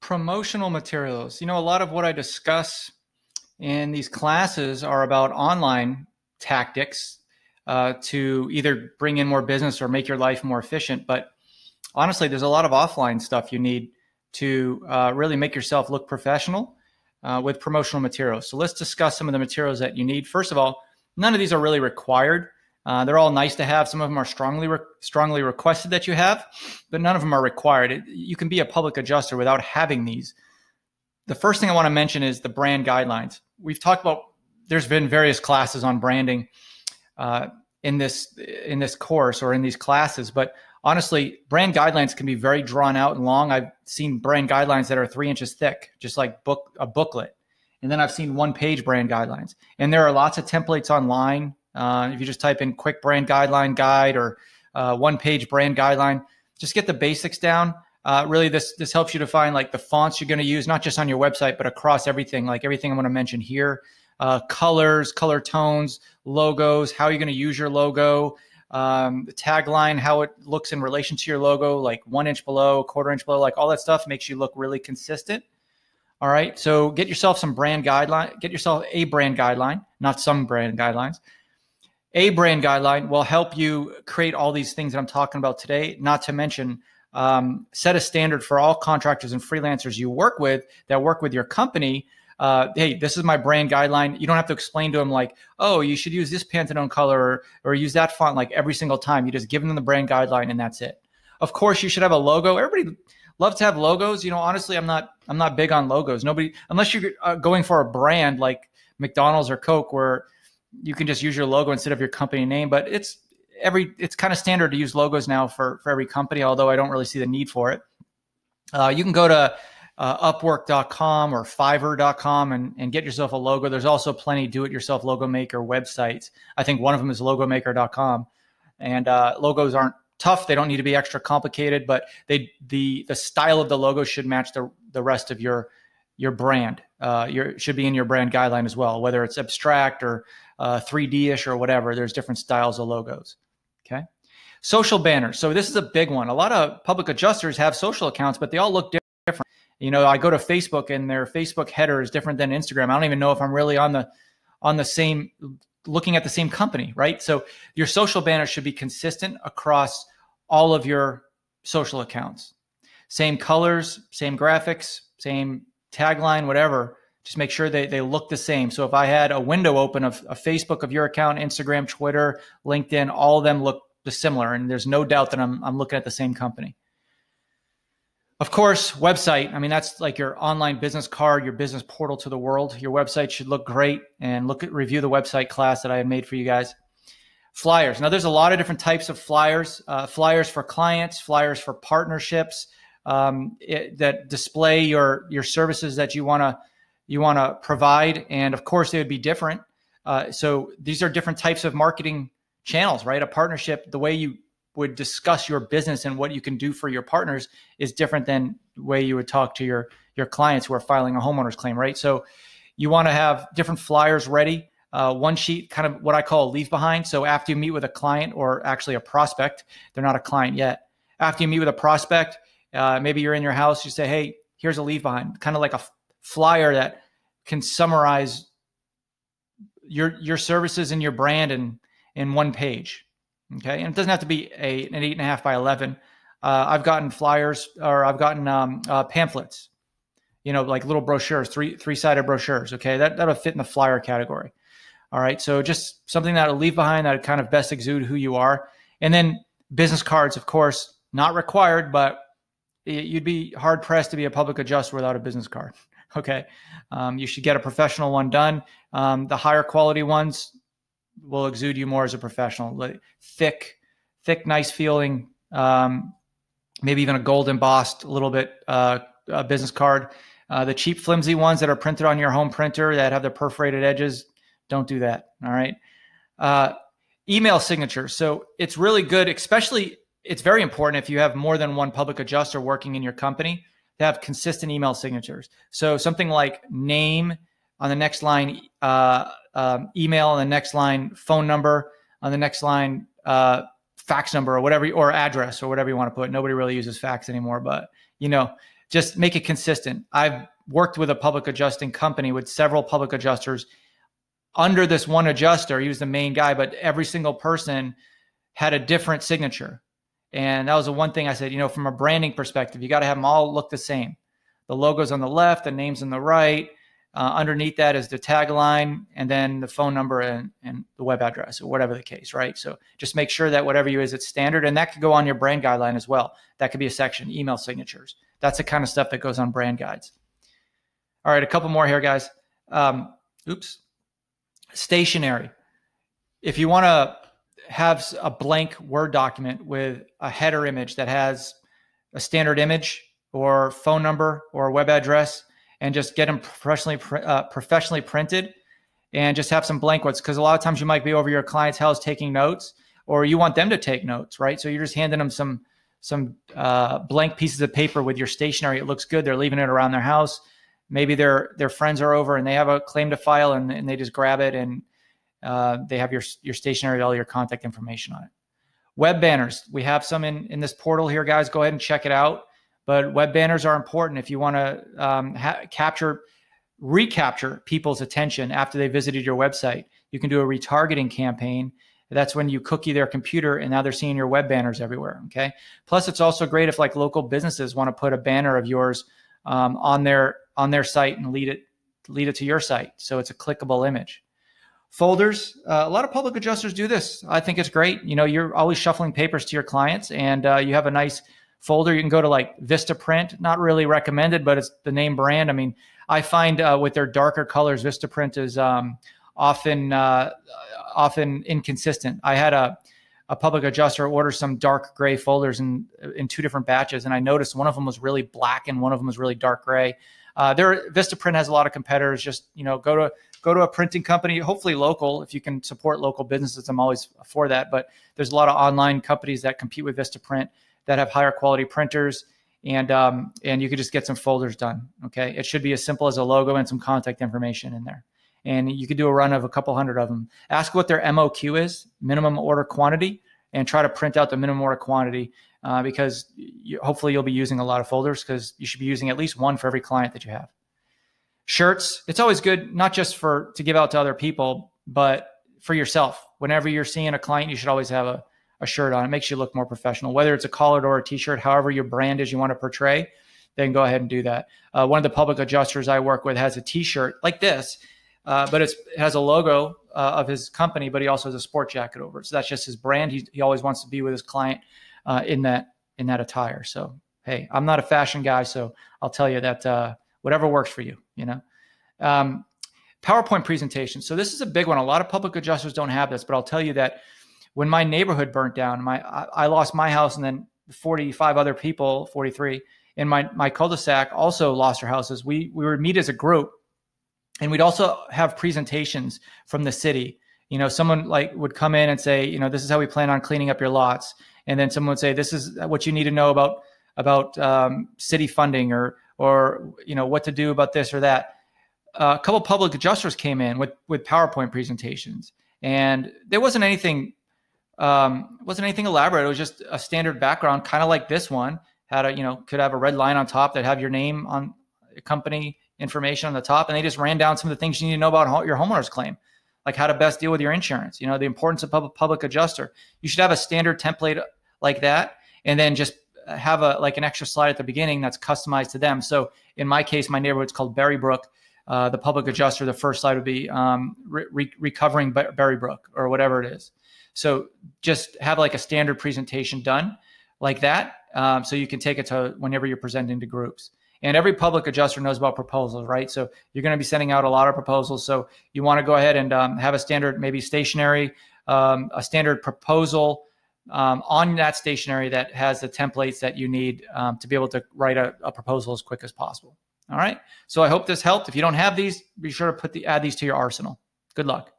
Promotional materials. A lot of what I discuss in these classes are about online tactics to either bring in more business or make your life more efficient. But honestly, there's a lot of offline stuff you need to really make yourself look professional with promotional materials. So let's discuss some of the materials that you need. First of all, none of these are really required. They're all nice to have. Some of them are strongly requested that you have, but none of them are required. You can be a public adjuster without having these. The first thing I want to mention is the brand guidelines. We've talked about, there's been various classes on branding in this course or in these classes, but honestly, brand guidelines can be very drawn out and long. I've seen brand guidelines that are 3 inches thick, just like a booklet. And then I've seen one-page brand guidelines. And there are lots of templates online. If you just type in quick brand guideline guide or one-page brand guideline, just get the basics down. Really, this helps you define like the fonts you're going to use, not just on your website, but across everything, like everything I'm going to mention here. Colors, color tones, logos, how you're going to use your logo, the tagline, how it looks in relation to your logo, like 1 inch below, 1/4 inch below, like all that stuff makes you look really consistent. All right, so get yourself some brand guideline, get yourself a brand guideline, not some brand guidelines. A brand guideline will help you create all these things that I'm talking about today, not to mention set a standard for all contractors and freelancers you work with that work with your company. Hey, this is my brand guideline. You don't have to explain to them like, oh, you should use this Pantone color or use that font like every single time. You just give them the brand guideline and that's it. Of course, you should have a logo. Everybody loves to have logos. Honestly, I'm not big on logos. Nobody, unless you're going for a brand like McDonald's or Coke, where you can just use your logo instead of your company name. But it's kind of standard to use logos now for every company, although I don't really see the need for it. You can go to Upwork.com or Fiverr.com and get yourself a logo. There's also plenty do-it-yourself logo maker websites. I think one of them is logomaker.com. And logos aren't tough. They don't need to be extra complicated, but the style of the logo should match the rest of your brand. Should be in your brand guideline as well, whether it's abstract or 3D-ish or whatever. There's different styles of logos. Okay. Social banners. So this is a big one. A lot of public adjusters have social accounts, but they all look different. I go to Facebook and their Facebook header is different than Instagram. I don't even know if I'm really on the same, looking at the same company, right? So your social banner should be consistent across all of your social accounts. Same colors, same graphics, same tagline, whatever. Just make sure they look the same. So if I had a window open of a Facebook of your account, Instagram, Twitter, LinkedIn, all of them look similar. And there's no doubt that I'm looking at the same company. Of course, website. I mean, that's like your online business card, your business portal to the world. Your website should look great, and review the website class that I have made for you guys. Flyers. Now, there's a lot of different types of flyers. Flyers for clients, flyers for partnerships that display your services that you want to provide, and of course, they would be different. So these are different types of marketing channels, right? A partnership, the way you would discuss your business and what you can do for your partners is different than the way you would talk to your clients who are filing a homeowner's claim, right? So you want to have different flyers ready. One sheet, kind of what I call a leave behind. So after you meet with a client or actually a prospect, they're not a client yet. After you meet with a prospect, maybe you're in your house, you say, hey, here's a leave behind, kind of like a flyer that can summarize your services and your brand in one page. Okay. And it doesn't have to be an 8.5 by 11. I've gotten flyers, or I've gotten pamphlets, like little brochures, three-sided brochures. Okay. That'll fit in the flyer category. All right. So just something that'll leave behind that kind of best exude who you are. And then business cards, of course, not required, but you'd be hard pressed to be a public adjuster without a business card. Okay. You should get a professional one done. The higher quality ones will exude you more as a professional. Like thick, nice feeling, maybe even a gold embossed a little bit business card. The cheap, flimsy ones that are printed on your home printer that have the perforated edges, don't do that. All right. Email signature. So it's really good, especially it's very important if you have more than one public adjuster working in your company to have consistent email signatures. So something like name on the next line, email on the next line, phone number on the next line, fax number or whatever, or address or whatever you want to put. Nobody really uses fax anymore, but just make it consistent. I've worked with a public adjusting company with several public adjusters under this one adjuster. He was the main guy, but every single person had a different signature. And that was the one thing I said, from a branding perspective, you got to have them all look the same. The logo's on the left, the name's on the right. Underneath that is the tagline, and then the phone number and the web address, or whatever the case, right? So just make sure that whatever you is, it's standard. And that could go on your brand guideline as well. That could be a section, email signatures. That's the kind of stuff that goes on brand guides. All right, a couple more here, guys. Stationery. If you want to have a blank Word document with a header image that has a standard image or phone number or web address, and just get them professionally printed, and just have some blank ones, because a lot of times you might be over your client's house taking notes, or you want them to take notes, right? So you're just handing them some blank pieces of paper with your stationery. It looks good. They're leaving it around their house. Maybe their friends are over and they have a claim to file, and they just grab it, and they have your stationery, all your contact information on it. Web banners. We have some in this portal here, guys. Go ahead and check it out. But web banners are important if you want to recapture people's attention after they visited your website. You can do a retargeting campaign. That's when you cookie their computer, and now they're seeing your web banners everywhere. Okay. Plus, it's also great if local businesses want to put a banner of yours on their site and lead it to your site, so it's a clickable image. Folders. A lot of public adjusters do this. I think it's great. You're always shuffling papers to your clients, and you have a nice folder. You can go to Vistaprint, not really recommended, but it's the name brand. I mean, I find with their darker colors, Vistaprint is often inconsistent. I had a public adjuster order some dark gray folders in 2 different batches, and I noticed one of them was really black and one of them was really dark gray. Vistaprint has a lot of competitors. Just go to a printing company, hopefully local. If you can support local businesses, I'm always for that. But there's a lot of online companies that compete with Vistaprint that have higher quality printers, and you could just get some folders done. Okay, it should be as simple as a logo and some contact information in there, and you could do a run of a couple hundred of them. Ask what their MOQ is, minimum order quantity, and try to print out the minimum order quantity, because hopefully you'll be using a lot of folders, because you should be using at least one for every client that you have. Shirts. It's always good, not just to give out to other people, but for yourself. Whenever you're seeing a client, you should always have a shirt on. It makes you look more professional, whether it's a collared or a t-shirt, however your brand is you want to portray, then go ahead and do that. One of the public adjusters I work with has a t-shirt like this, but it has a logo of his company, but he also has a sport jacket over it. So that's just his brand. He always wants to be with his client in that attire. So, hey, I'm not a fashion guy, so I'll tell you that whatever works for you, PowerPoint presentation. So this is a big one. A lot of public adjusters don't have this, but I'll tell you that when my neighborhood burnt down, I lost my house, and then 45 other people, 43 in my cul-de-sac also lost their houses. We would meet as a group, and we'd also have presentations from the city. Someone would come in and say, this is how we plan on cleaning up your lots. And then someone would say, this is what you need to know about city funding, or what to do about this or that. A couple of public adjusters came in with PowerPoint presentations, and there wasn't anything elaborate. It was just a standard background, kind of like this one. Could have a red line on top that have your name on company information on the top, and they just ran down some of the things you need to know about your homeowner's claim, like how to best deal with your insurance. The importance of public adjuster. You should have a standard template like that, and then just have an extra slide at the beginning that's customized to them. So in my case, my neighborhood's called Berrybrook. The public adjuster, the first slide would be recovering Berrybrook, or whatever it is. So just have a standard presentation done like that, so you can take it to whenever you're presenting to groups. And every public adjuster knows about proposals, right? So you're going to be sending out a lot of proposals. So you want to go ahead and have a standard, maybe stationery, a standard proposal on that stationery that has the templates that you need to be able to write a proposal as quick as possible. All right. So I hope this helped. If you don't have these, be sure to add these to your arsenal. Good luck.